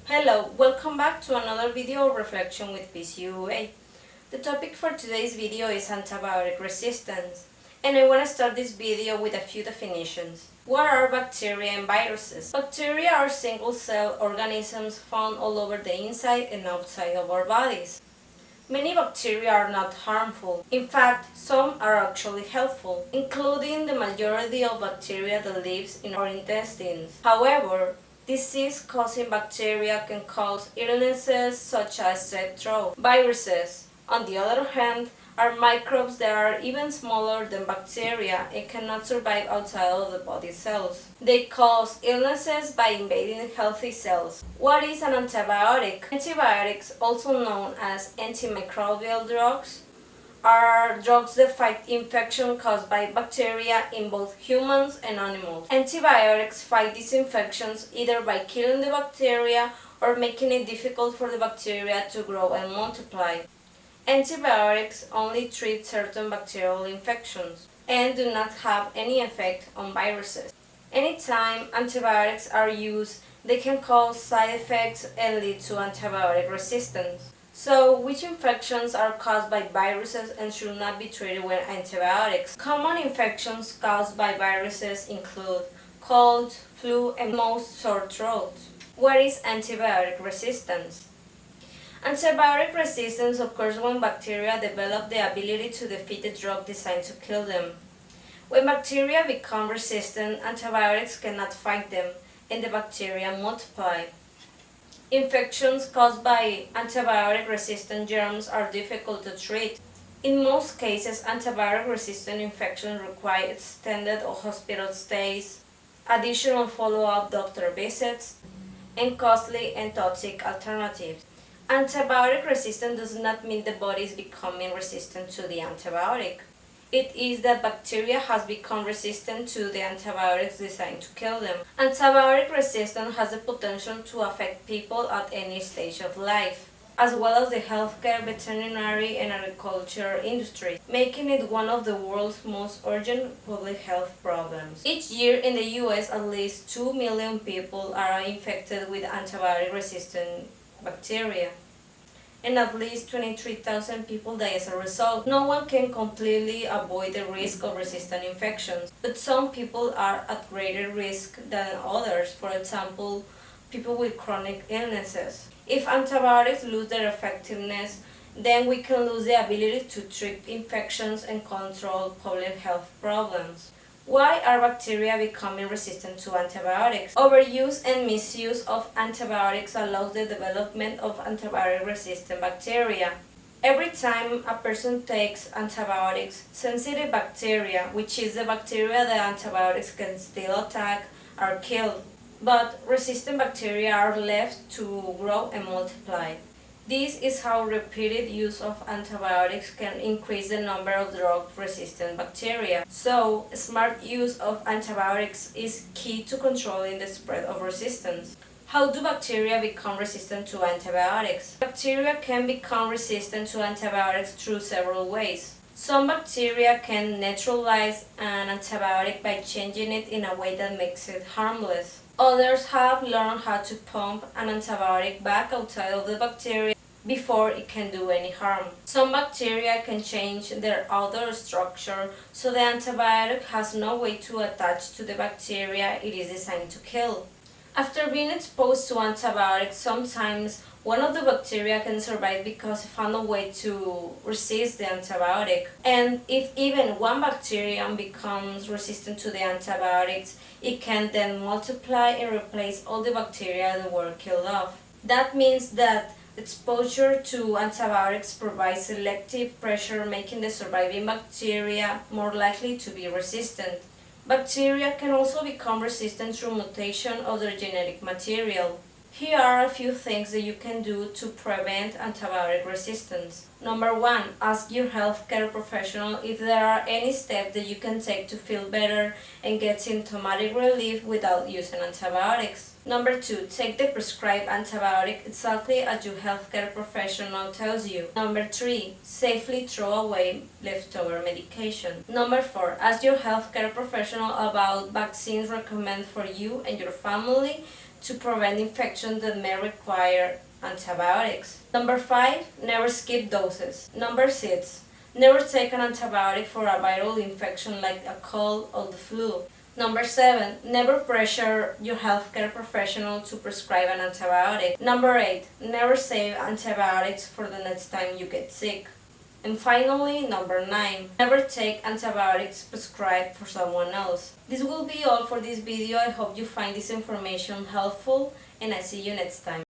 Hello, welcome back to another video of reflection with PCUA. The topic for today's video is antibiotic resistance, and I want to start this video with a few definitions. What are bacteria and viruses? Bacteria are single-cell organisms found all over the inside and outside of our bodies. Many bacteria are not harmful. In fact, some are actually helpful, including the majority of bacteria that lives in our intestines. However, disease-causing bacteria can cause illnesses such as strep throat. Viruses, on the other hand, are microbes that are even smaller than bacteria and cannot survive outside of the body cells. They cause illnesses by invading healthy cells. What is an antibiotic? Antibiotics, also known as antimicrobial drugs, are drugs that fight infection caused by bacteria in both humans and animals. Antibiotics fight these infections either by killing the bacteria or making it difficult for the bacteria to grow and multiply. Antibiotics only treat certain bacterial infections and do not have any effect on viruses. Anytime antibiotics are used, they can cause side effects and lead to antibiotic resistance. So, which infections are caused by viruses and should not be treated with antibiotics? Common infections caused by viruses include cold, flu, and most sore throats. What is antibiotic resistance? Antibiotic resistance occurs when bacteria develop the ability to defeat the drug designed to kill them. When bacteria become resistant, antibiotics cannot fight them, and the bacteria multiply. Infections caused by antibiotic-resistant germs are difficult to treat. In most cases, antibiotic-resistant infections require extended hospital stays, additional follow-up doctor visits, and costly and toxic alternatives. Antibiotic resistance does not mean the body is becoming resistant to the antibiotic. It is that bacteria has become resistant to the antibiotics designed to kill them. Antibiotic resistance has the potential to affect people at any stage of life, as well as the healthcare, veterinary, and agriculture industries, making it one of the world's most urgent public health problems. Each year in the US, at least 2 million people are infected with antibiotic-resistant bacteria, and at least 23,000 people die as a result. No one can completely avoid the risk of resistant infections, but some people are at greater risk than others, for example, people with chronic illnesses. If antibiotics lose their effectiveness, then we can lose the ability to treat infections and control public health problems. Why are bacteria becoming resistant to antibiotics? Overuse and misuse of antibiotics allows the development of antibiotic-resistant bacteria. Every time a person takes antibiotics, sensitive bacteria, which is the bacteria that antibiotics can still attack, are killed, but resistant bacteria are left to grow and multiply. This is how repeated use of antibiotics can increase the number of drug-resistant bacteria. So, smart use of antibiotics is key to controlling the spread of resistance. How do bacteria become resistant to antibiotics? Bacteria can become resistant to antibiotics through several ways. Some bacteria can neutralize an antibiotic by changing it in a way that makes it harmless. Others have learned how to pump an antibiotic back outside of the bacteria before it can do any harm. Some bacteria can change their outer structure so the antibiotic has no way to attach to the bacteria it is designed to kill. After being exposed to antibiotics, sometimes one of the bacteria can survive because it found a way to resist the antibiotic. And if even one bacterium becomes resistant to the antibiotics, it can then multiply and replace all the bacteria that were killed off. That means that exposure to antibiotics provides selective pressure, making the surviving bacteria more likely to be resistant. Bacteria can also become resistant through mutation of their genetic material. Here are a few things that you can do to prevent antibiotic resistance. Number 1. Ask your healthcare professional if there are any steps that you can take to feel better and get symptomatic relief without using antibiotics. Number 2. Take the prescribed antibiotic exactly as your healthcare professional tells you. Number 3. Safely throw away leftover medication. Number 4. Ask your healthcare professional about vaccines recommended for you and your family to prevent infections that may require antibiotics. Number 5. Never skip doses. Number 6. Never take an antibiotic for a viral infection like a cold or the flu. Number 7. Never pressure your healthcare professional to prescribe an antibiotic. Number 8. Never save antibiotics for the next time you get sick. And finally, number 9. Never take antibiotics prescribed for someone else. This will be all for this video. I hope you find this information helpful, and I see you next time.